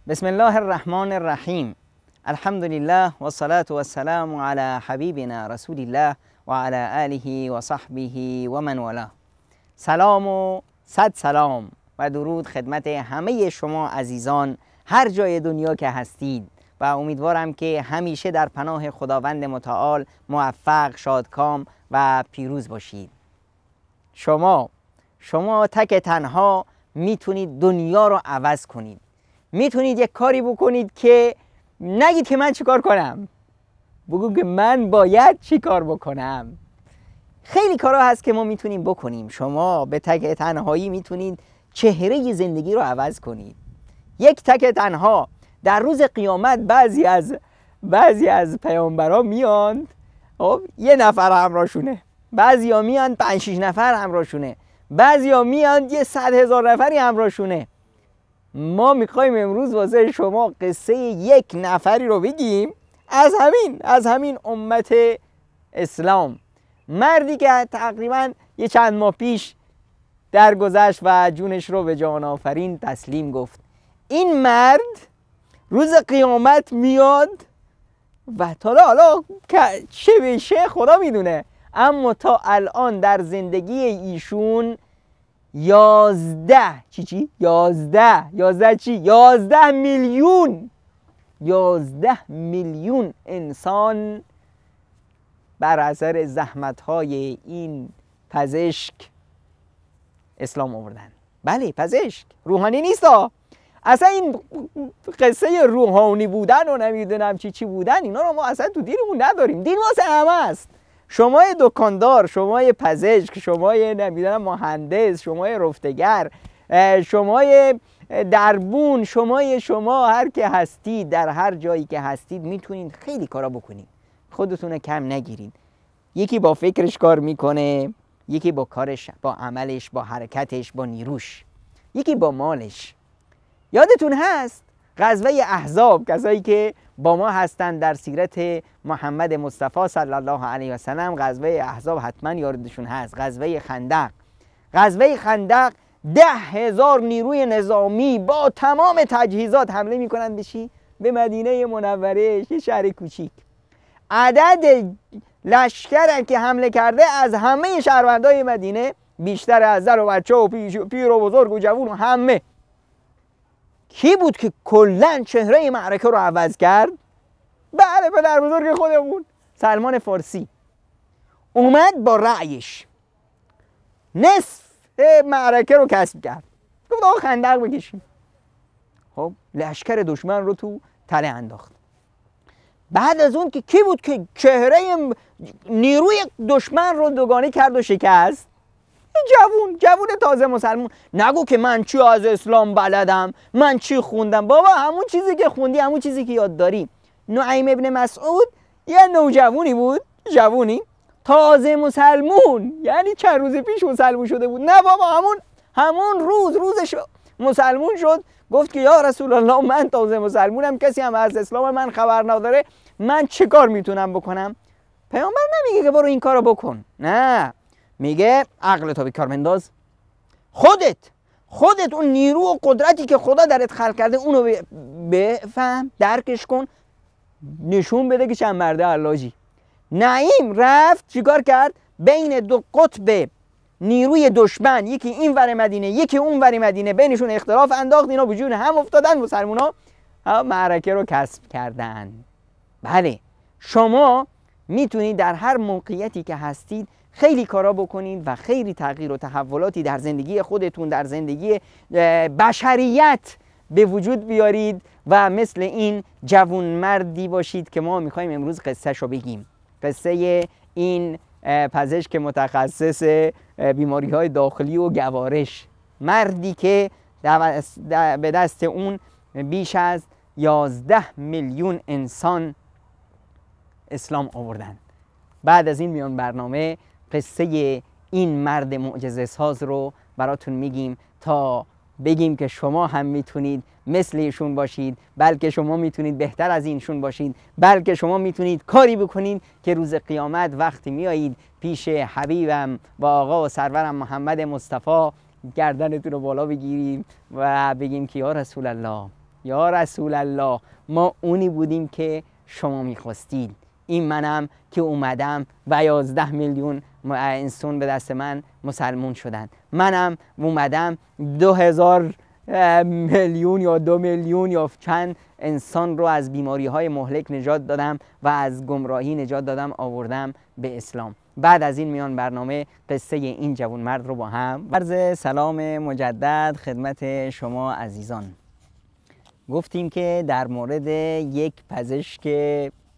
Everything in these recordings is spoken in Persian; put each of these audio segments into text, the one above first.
بسم الله الرحمن الرحیم. الحمد لله و الصلاة و السلام علی حبیبنا رسول الله و علی آله و صحبه و من والاه. سلام و صد سلام و درود خدمت همه شما عزیزان هر جای دنیا که هستید و امیدوارم که همیشه در پناه خداوند متعال موفق، شادکام و پیروز باشید. شما تک تنها میتونید دنیا رو عوض کنید. میتونید یک کاری بکنید که نگید که من چی کار کنم، بگو که من باید چی کار بکنم. خیلی کارها هست که ما میتونیم بکنیم. شما به تک تنهایی میتونید چهره زندگی رو عوض کنید. یک تک تنها در روز قیامت بعضی از پیامبران میان یه نفر همراهشونه، بعضیا میان 5-6 نفر همراهشونه، بعضیا میان یه 100,000 نفری همراهشونه. ما میخوایم امروز واسه شما قصه یک نفری رو بگیم از همین امت اسلام، مردی که تقریبا یه چند ماه پیش درگذشت و جونش رو به جان آفرین تسلیم گفت. این مرد روز قیامت میاد و حالا چه بشه خدا میدونه، اما تا الان در زندگی ایشون 11 میلیون انسان بر اثر زحمت‌های این پزشک اسلام آوردن. بله، پزشک روحانی نیست اصلا. این قصه روحانی بودن و نمیدونم چی بودن اینا رو ما اصلا تو دینمون نداریم. دین واسه همه است. شما دکاندار، شما پزشک، شما نمیدونم مهندس، شما رفتگر، شما دربون، شما هر که هستید، در هر جایی که هستید میتونید خیلی کارا بکنید. خودتون کم نگیرید. یکی با فکرش کار میکنه، یکی با کارش، با عملش، با حرکتش، با نیروش، یکی با مالش. یادتون هست غزوه احزاب، کسایی که با ما هستند در سیرت محمد مصطفی صلی الله علیه و سلم، غزوه احزاب حتما یادشون هست. غزوه خندق 10,000 نیروی نظامی با تمام تجهیزات حمله میکنند به مدینه منوره، یه شهر کوچیک. عدد لشکر که حمله کرده از همه شهروندای مدینه بیشتر، از زن و بچه و پیر و بزرگ و جوون و همه. کی بود که کلن چهره معرکه رو عوض کرد؟ بله، پدر بزرگ خودمون سلمان فارسی اومد با رأیش نصف معرکه رو کسب کرد. گفت آقا خندق بکشیم. خب لشکر دشمن رو تو تله انداخت. بعد از اون که کی بود که چهره نیروی دشمن رو دوگانه کرد و شکست؟ جوون تازه مسلمون. نگو که من چی از اسلام بلدم، من چی خوندم. بابا همون چیزی که خوندی، همون چیزی که یاد داری. نعیم ابن مسعود یه نوجوانی بود، تازه مسلمون، یعنی چند روز پیش مسلمون شده بود. نه بابا، همون روزش مسلمون شد. گفت که یا رسول الله، من تازه مسلمونم، کسی هم از اسلام من خبر نداره، من چه کار میتونم بکنم؟ پیامبر نمیگه که برو این کارو بکن، نه، میگه عقل تو به کار بنداز. خودت اون نیرو و قدرتی که خدا درت خلق کرده اونو بفهم، درکش کن، نشون بده که چند مرده علاجی. نعیم رفت چیکار کرد؟ بین دو قطب نیروی دشمن، یکی این ور مدینه یکی اون ور مدینه، بینشون اختلاف انداخت، اینا به جون هم افتادن، مسلمان‌ها معرکه رو کسب کردن. بله، شما میتونید در هر موقعیتی که هستید خیلی کارا بکنید و خیلی تغییر و تحولاتی در زندگی خودتون، در زندگی بشریت به وجود بیارید و مثل این جوان مردی باشید که ما میخوایم امروز قصه شو بگیم. قصه این پزشک متخصص بیماری های داخلی و گوارش، مردی که به دست اون بیش از 11 میلیون انسان اسلام آوردن. بعد از این میان برنامه قصه این مرد معجزه ساز رو براتون میگیم تا بگیم که شما هم میتونید مثل ایشون باشید، بلکه شما میتونید بهتر از اینشون باشید، بلکه شما میتونید کاری بکنید که روز قیامت وقتی میایید پیش حبیبم و آقا و سرورم محمد مصطفی گردنتون رو بالا بگیریم و بگیم که یا رسول الله، یا رسول الله، ما اونی بودیم که شما میخواستید. این منم که اومدم و 11 میلیون انسان به دست من مسلمون شدن. منم اومدم 2000 میلیون یا 2 میلیون یا چند انسان رو از بیماری های مهلک نجات دادم و از گمراهی نجات دادم، آوردم به اسلام. بعد از این میان برنامه قصه این جوان مرد رو با هم عرض سلام مجدد خدمت شما عزیزان. گفتیم که در مورد یک پزشک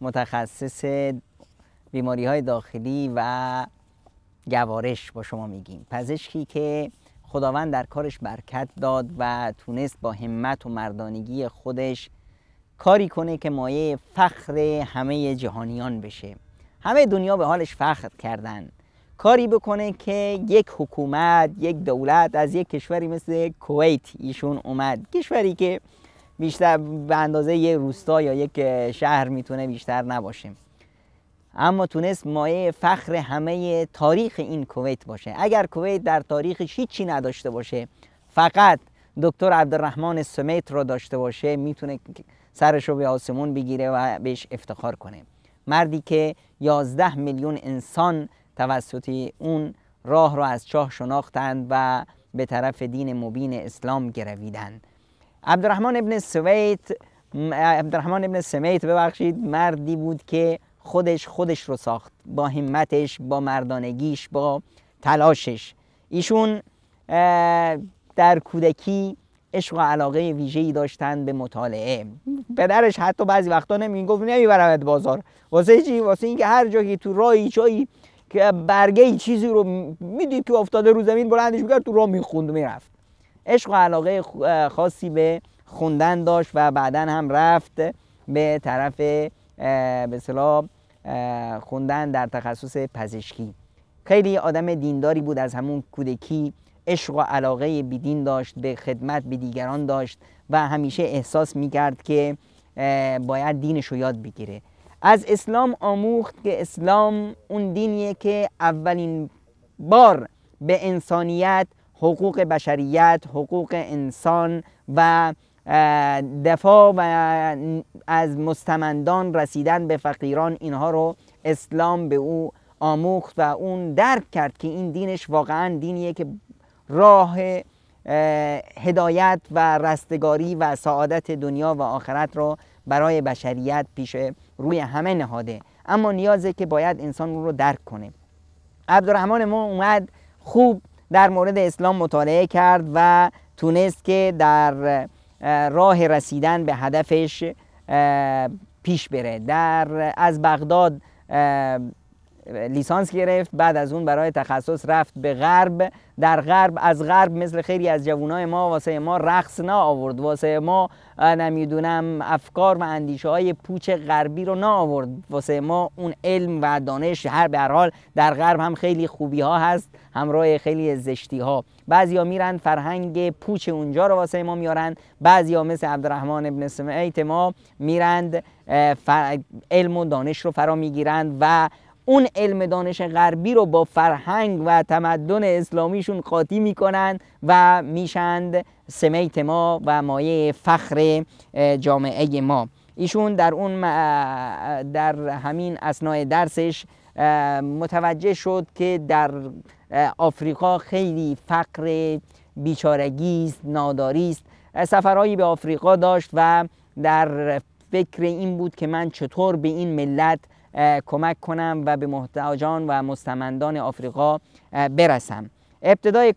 متخصص بیماری های داخلی و گوارش با شما میگیم. پزشکی که خداوند در کارش برکت داد و تونست با همت و مردانگی خودش کاری کنه که مایه فخر همه جهانیان بشه. همه دنیا به حالش فخر کردن. کاری بکنه که یک حکومت، یک دولت از یک کشوری مثل کویت ایشون اومد، کشوری که بیشتر به اندازه یک روستا یا یک شهر میتونه بیشتر نباشه، اما تونست مایه فخر همه تاریخ این کویت باشه. اگر کویت در تاریخش هیچی نداشته باشه، فقط دکتر عبدالرحمن السمیت رو داشته باشه، میتونه سرش رو به آسمون بگیره و بهش افتخار کنه. مردی که 11 میلیون انسان توسط اون راه رو از چاه شناختند و به طرف دین مبین اسلام گرویدند. عبدالرحمن ابن السمیت مردی بود که خودش رو ساخت با همتش، با مردانگیش، با تلاشش. ایشون در کودکی عشق و علاقه ویژه‌ای داشتن به مطالعه. پدرش حتی بعضی وقتا نمیگفت نمیبرمت بازار، واسه چی؟ واسه اینکه هر جا که تو راهی چایی که برگه چیزی رو میدید که افتاده رو زمین بلندش می‌کرد، تو راه میخوند میرفت. عشق و علاقه خاصی به خوندن داشت و بعداً هم رفت به طرف به اصطلاح خوندن در تخصص پزشکی. خیلی آدم دینداری بود، از همون کودکی عشق و علاقه به دین داشت، به خدمت به دیگران داشت و همیشه احساس میکرد که باید دینش رو یاد بگیره. از اسلام آموخت که اسلام اون دینیه که اولین بار به انسانیت، حقوق بشریت، حقوق انسان و دفاع و از مستمندان، رسیدن به فقیران، اینها رو اسلام به او آموخت و اون درک کرد که این دینش واقعا دینیه که راه هدایت و رستگاری و سعادت دنیا و آخرت رو برای بشریت پیش روی همه نهاده، اما نیازه که باید انسان رو درک کنه. عبدالرحمن ما اومد خوب در مورد اسلام مطالعه کرد و تونست که در راه رسیدن به هدفش پیش بره. از بغداد لیسانس گرفت، بعد از اون برای تخصص رفت به غرب. در غرب، از غرب مثل خیلی از جوانای ما، واسه ما رقص نه آورد، واسه ما نمیدونم افکار و اندیشه های پوچ غربی رو نه آورد، واسه ما اون علم و دانش. به هر حال در غرب هم خیلی خوبی ها هست همراه خیلی زشتی ها. بعضیا میرن فرهنگ پوچ اونجا رو واسه ما میارن، بعضیا مثل عبدالرحمن ابن سمیت ما میرند علم و دانش رو فرا میگیرند و اون علم دانش غربی رو با فرهنگ و تمدن اسلامیشون قاطی میکنن و میشند سمیت ما و مایه فخر جامعه ما. ایشون در همین اثناء درسش متوجه شد که در آفریقا خیلی فقر بیچارگی است، ناداری است. سفرهایی به آفریقا داشت و در فکر این بود که من چطور به این ملت کمک کنم و به محتاجان و مستمندان آفریقا برسم. ابتدای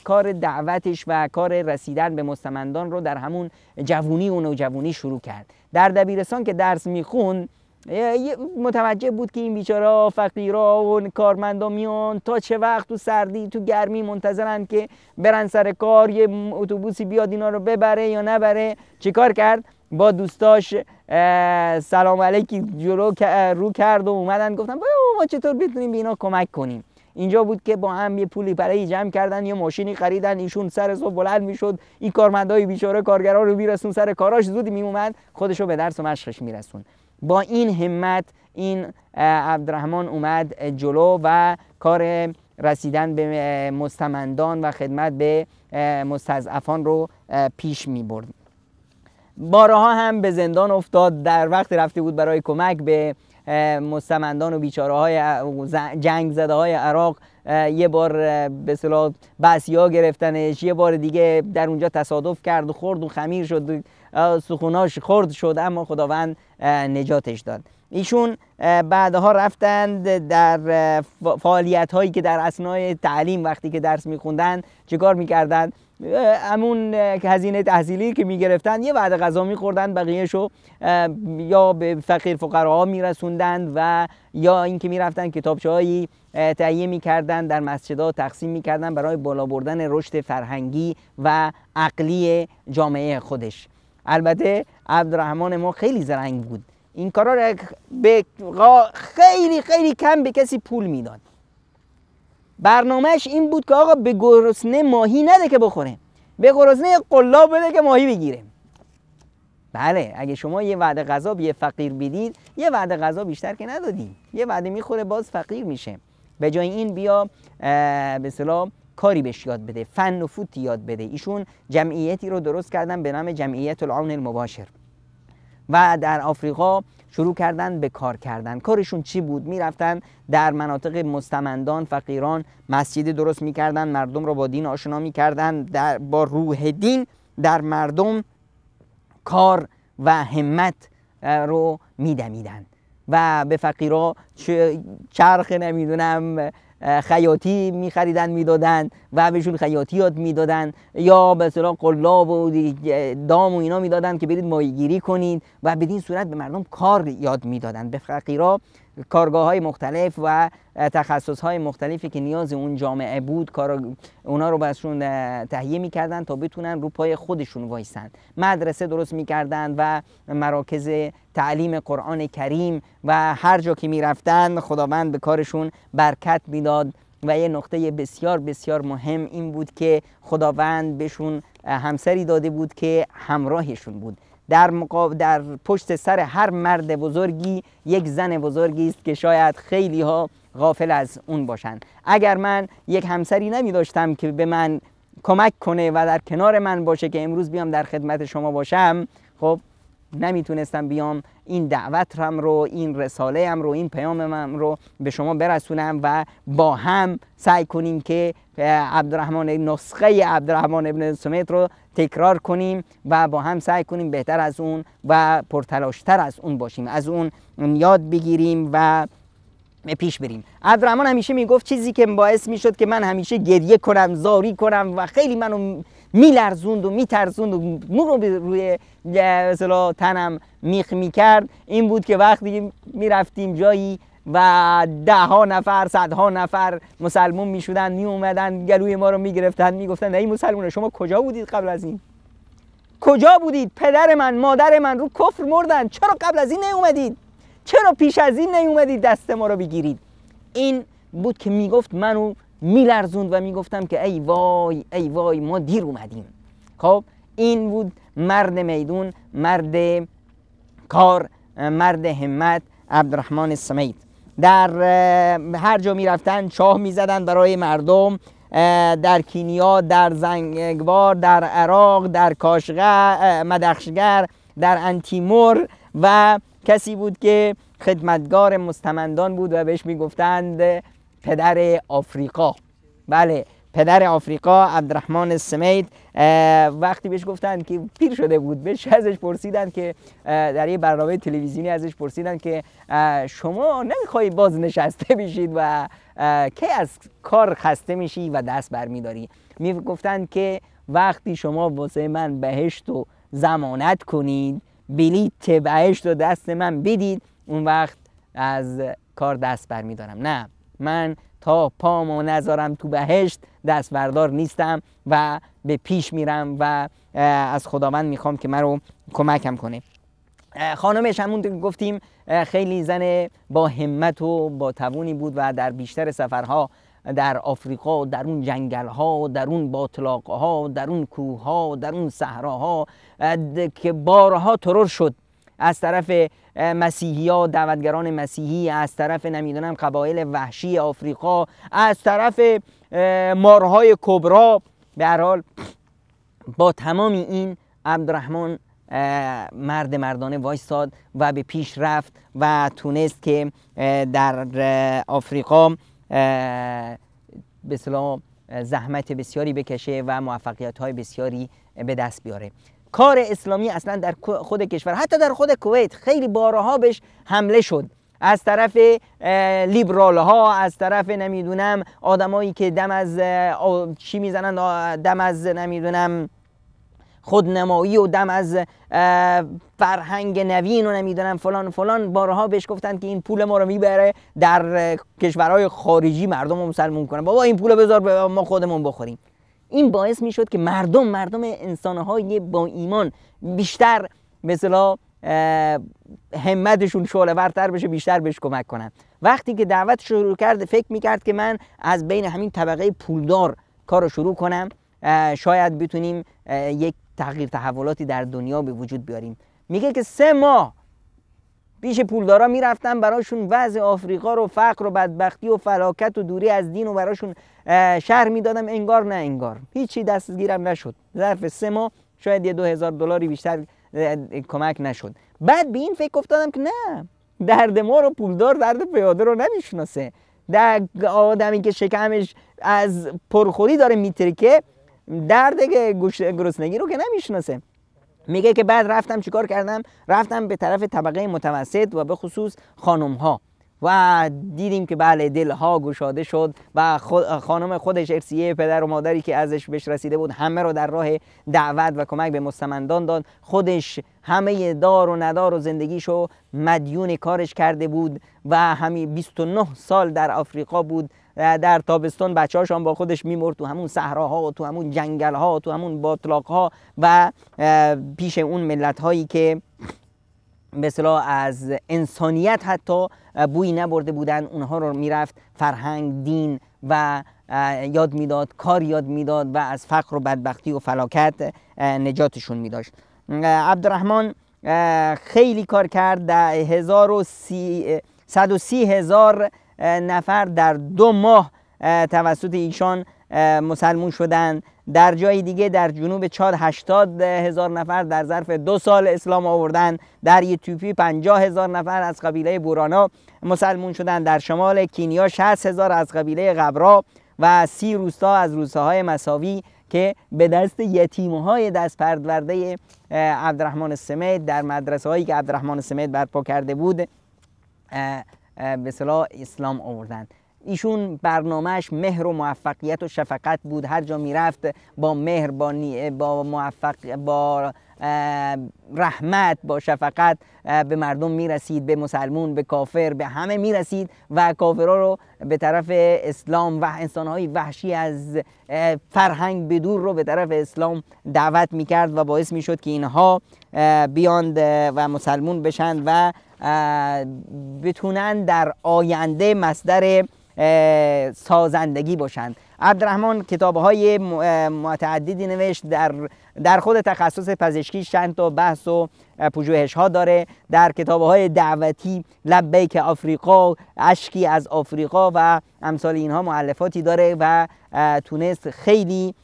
کار دعوتش و کار رسیدن به مستمندان رو در همون جوونی و نوجوانی شروع کرد. در دبیرستان که درس میخوند متوجه بود که این بیچاره‌ها فقیرها و کارمندا میان تا چه وقت تو سردی تو گرمی منتظرن که برن سر کار، یه اتوبوسی بیاد اینا رو ببره یا نبره. چیکار کرد؟ با دوستاش سلام علیکی رو کرد و اومدن گفتن ما چطور بتونیم به اینا کمک کنیم. اینجا بود که با هم یه پولی برای جمع کردن، یه ماشینی خریدن، ایشون سر صبح بلند میشد این کارمندای بیچاره کارگرا رو میرسون سر کاراش، زود میومد خودشو به درس و مشقش میرسون. با این همت این عبدالرحمن اومد جلو و کار رسیدن به مستمندان و خدمت به مستضعفان رو پیش می برد. بارها هم به زندان افتاد در وقت رفته بود برای کمک به مستمندان و بیچاره های جنگ زده های عراق. یه بار به اصطلاح بعثی‌ها گرفتنش، یه بار دیگه در اونجا تصادف کرد و خورد و خمیر شد، سخوناش خرد شد، اما خداوند نجاتش داد. ایشون بعدها رفتند در فعالیت هایی که در اثنای تعلیم وقتی که درس میخوندن چیکار میکردن؟ همون هزینه تحصیلی که میگرفتن یه وعده غذا میخوردن، بقیهشو یا به فقیر فقراها میرسوندند و یا اینکه میرفتن کتابچه‌هایی تهیه میکردن در مسجدها تقسیم میکردن برای بالا بردن رشد فرهنگی و عقلی جامعه خودش. البته عبدالرحمن ما خیلی زرنگ بود، این کارا رو به خیلی خیلی کم به کسی پول میداد. برنامهش این بود که آقا به گرسنه ماهی نده که بخوره، به گرسنه قلاب بده که ماهی بگیره. بله، اگه شما یه وعده غذا به یه فقیر بدید، یه وعده غذا بیشتر که ندادید، یه وعده میخوره باز فقیر میشه. به جای این بیا به اصطلاح کاری بهش یاد بده، فن و فوتی یاد بده. ایشون جمعیتی رو درست کردن به نام جمعیت العون المباشر و در آفریقا شروع کردن به کار کردن. کارشون چی بود؟ میرفتن در مناطق مستمندان فقیران مسجد درست میکردن، مردم رو با دین آشنا میکردن، با روح دین در مردم کار و همت رو میدمیدن و به فقیرها چرخ نمیدونم خیاطی میخریدن میدادن و بهشون خیاطی یاد میدادن، یا به اصطلاح قلاب و دام و اینا میدادن که برید ماهیگیری کنید و بدین صورت به مردم کار یاد میدادن. به فقیرها کارگاه های مختلف و تخصص های مختلفی که نیاز اون جامعه بود اونا رو بهشون تهیه میکردن تا بتونن رو پای خودشون وایسن. مدرسه درست میکردن و مراکز تعلیم قرآن کریم و هر جا که میرفتن خداوند به کارشون برکت میداد. و یه نقطه بسیار بسیار مهم این بود که خداوند بهشون همسری داده بود که همراهشون بود. در پشت سر هر مرد بزرگی یک زن بزرگی است که شاید خیلی ها غافل از اون باشن. اگر من یک همسری نمی داشتم که به من کمک کنه و در کنار من باشه که امروز بیام در خدمت شما باشم، خب نمیتونستم بیام این دعوتم رو، این رساله‌ام رو، این پیامم رو به شما برسونم و با هم سعی کنیم که نسخه عبدالرحمن ابن سمیت رو تکرار کنیم و با هم سعی کنیم بهتر از اون و پرتلاشتر از اون باشیم، از اون یاد بگیریم و پیش بریم. عبدالرحمن همیشه میگفت چیزی که باعث میشد که من همیشه گریه کنم، زاری کنم و خیلی منو میلرزوند و میترزوند و مو رو روی مثلا تنم میخ میکرد این بود که وقتی میرفتیم جایی و دهها نفر، صدها نفر مسلمون میشدن، میومدن گلوی ما رو میگرفتن، میگفتن ای مسلمون شما کجا بودید قبل از این؟ کجا بودید؟ پدر من، مادر من رو کفر مردن، چرا قبل از این نیومدید؟ چرا پیش از این نیومدید دست ما رو بگیرید؟ این بود که میگفت منو میلرزوند و میگفتم که ای وای ای وای ما دیر اومدیم. خب این بود مرد میدون، مرد کار، مرد همت عبدالرحمن السمیت. در هر جا میرفتن چاه میزدن برای مردم، در کینیا، در زنگبار، در عراق، در کاشغر، مدخشگر، در انتیمور و کسی بود که خدمتگار مستمندان بود و بهش میگفتند پدر آفریقا. بله، پدر آفریقا عبدالرحمن السمید وقتی بهش گفتن که پیر شده بود، بهش ازش پرسیدن که در یه برنامه تلویزیونی ازش پرسیدن که شما نمیخوای باز نشسته بشید و کی از کار خسته میشی و دست برمیداری؟ میگفتن که وقتی شما واسه من بهشت و ضمانت کنید، بلیت بهشت و دست من بدید، اون وقت از کار دست برمیدارم. نه، من تا پامو نذارم تو بهشت دست بردار نیستم و به پیش میرم و از خداوند میخوام که من رو کمکم کنه. خانمش همون که گفتیم خیلی زن با همت و با توانی بود و در بیشتر سفرها در آفریقا، در اون جنگل‌ها، در اون باطلاق‌ها، در اون کوه‌ها، در اون صحراها که بارها ترور شد از طرف مسیحی‌ها، دعوتگران مسیحی، از طرف نمیدونم قبایل وحشی آفریقا، از طرف مارهای کبرا. به هر حال با تمام این عبدالرحمن مرد مردانه وایستاد و به پیش رفت و تونست که در آفریقا به اصطلاح زحمت بسیاری بکشه و موفقیت‌های بسیاری به دست بیاره. کار اسلامی اصلا در خود کشور، حتی در خود کویت خیلی بارها بهش حمله شد از طرف لیبرال ها، از طرف نمیدونم آدمایی که دم از چی میزنن، دم از نمیدونم خودنمایی و دم از فرهنگ نوین و نمیدونم فلان فلان. بارها بهش گفتن که این پول ما رو میبره در کشورهای خارجی مردم رو مسلمون کنن، بابا این پول بذار ما خودمون بخوریم. این باعث میشد که مردم انسانهای با ایمان بیشتر به اصطلاح همتشون شعله ورتر بشه، بیشتر بهش کمک کنن. وقتی که دعوت شروع کرد فکر میکرد که من از بین همین طبقه پولدار کار رو شروع کنم، شاید بتونیم یک تغییر تحولاتی در دنیا به وجود بیاریم. میگه که 3 ماه پیش پولدارا میرفتم براشون وضع آفریقا رو، فقر و بدبختی و فلاکت و دوری از دین و براشون شرح میدادم. انگار نه انگار هیچی دستگیرم نشد. ظرف 3 ماه شاید یه $2000 بیشتر کمک نشد. بعد به این فکر افتادم که نه، درد ما رو پولدار درد پیاده رو نمیشناسه. در آدمی که شکمش از پرخوری داره میترکه درد گرسنگی رو که نمیشناسه. میگه که بعد رفتم چیکار کردم؟ رفتم به طرف طبقه متوسط و به خصوص خانم ها و دیدیم که بله دلها گشاده شد و خانم خودش ارثیه پدر و مادری که ازش بهش رسیده بود همه رو در راه دعوت و کمک به مستمندان داد. خودش همه دار و ندار و زندگیشو مدیون کارش کرده بود و همین 29 سال در آفریقا بود. در تابستان بچه‌هاش هم با خودش میمرد تو همون صحراها و تو همون جنگل‌ها و تو همون باطلاق‌ها و پیش اون ملت‌هایی که به اصطلاح از انسانیت حتی بوی نبرده بودن، اونها رو میرفت فرهنگ، دین و یاد میداد، کار یاد میداد و از فقر و بدبختی و فلاکت نجاتشون میداشت. عبدالرحمن خیلی کار کرد. در 130,000 نفر در 2 ماه توسط ایشان مسلمون شدند. در جای دیگه در جنوب چاد 80,000 نفر در ظرف 2 سال اسلام آوردن. در اتیوپی 50,000 نفر از قبیله بورانا مسلمون شدند. در شمال کینیا 60,000 از قبیله غبرا و 30 روستا از روستاهای مساوی که به دست یتیم‌های دست پرورده عبدالرحمن السمید در مدرسه‌هایی که عبدالرحمن السمید برپا کرده بود به اصطلاح اسلام آوردند. ایشون برنامهش مهر و موفقیت و شفقت بود. هر جا میرفت با مهر، با رحمت، با شفقت به مردم میرسید، به مسلمون، به کافر، به همه میرسید و کافرها رو به طرف اسلام و انسانهای وحشی از فرهنگ بدور رو به طرف اسلام دعوت میکرد و باعث میشد که اینها بیاند و مسلمون بشن و بتونن در آینده مصدر سازندگی باشند. عبدالرحمن کتاب‌های متعددی نوشت. در خود تخصص پزشکی چند تا بحث و پژوهش‌ها داره. در کتاب‌های دعوتی لبیک آفریقا، اشکی از آفریقا و امثال اینها مؤلفاتی داره و تونست خیلی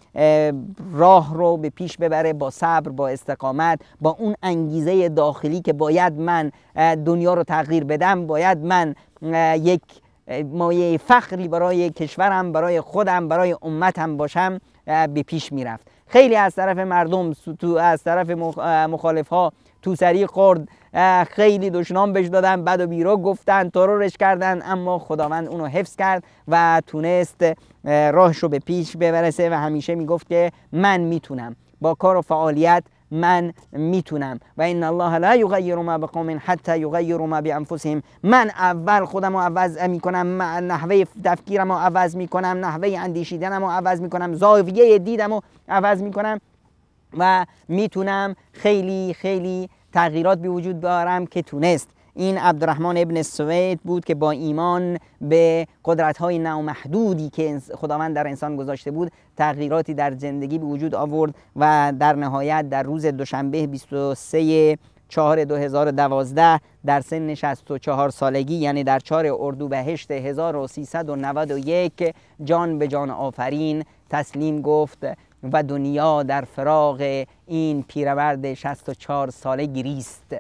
راه رو به پیش ببره با صبر، با استقامت، با اون انگیزه داخلی که باید من دنیا رو تغییر بدم، باید من یک مایه فخری برای کشورم، برای خودم، برای امتم باشم به پیش میرفت. خیلی از طرف مردم، از طرف مخالف ها توسری خورد، خیلی دشنام بهش دادن، بد و بیرا گفتن، ترورش کردن، اما خداوند اونو حفظ کرد و تونست راهش رو به پیش ببرسه و همیشه میگفت که من میتونم، با کار و فعالیت من میتونم. و ان الله لا یغیر ما بقوم حتی یغیروا ما بانفسهم. من اول خودم رو عوض میکنم، نحوه تفکیرم رو عوض میکنم، نحوه اندیشیدنم رو عوض میکنم، زاویه دیدم رو عوض میکنم و میتونم خیلی خیلی تغییرات به وجود بیارم که تونست. این عبدالرحمن ابن سوید بود که با ایمان به قدرت‌های نامحدودی که خداوند در انسان گذاشته بود تغییراتی در زندگی به وجود آورد و در نهایت در روز دوشنبه 23/4/2012 در سن 64 سالگی، یعنی در 4 اردیبهشت 1391 جان به جان آفرین تسلیم گفت و دنیا در فراق این پیرمرد 64 ساله گریست.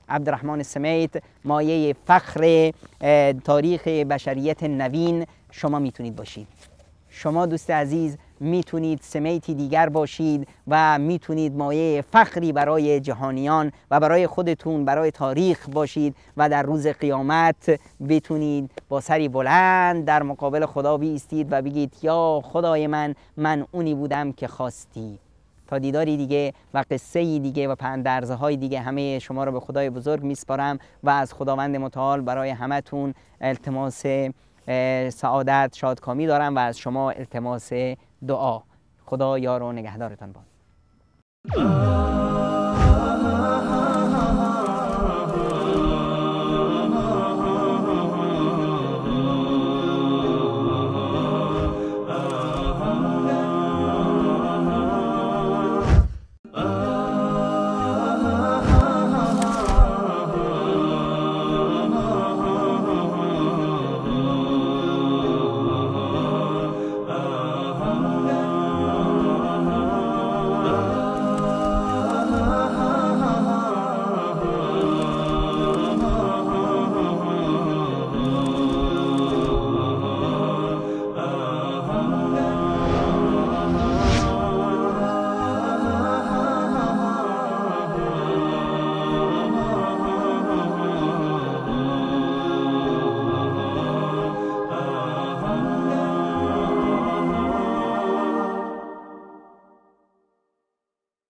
عبدالرحمن سمیت مایه فخر تاریخ بشریت نوین شما میتونید باشید. شما دوست عزیز میتونید سمیتی دیگر باشید و میتونید مایه فخری برای جهانیان و برای خودتون، برای تاریخ باشید و در روز قیامت بتونید با سری بلند در مقابل خدا بیستید و بگید یا خدای من اونی بودم که خواستی. تا دیداری دیگه و قصه‌ای دیگه و پندرزهای دیگه همه شما رو به خدای بزرگ میسپارم و از خداوند متعال برای همتون التماس سعادت، شادکامی دارم و از شما التماس دعا. خدا یار و نگهدارتان باد.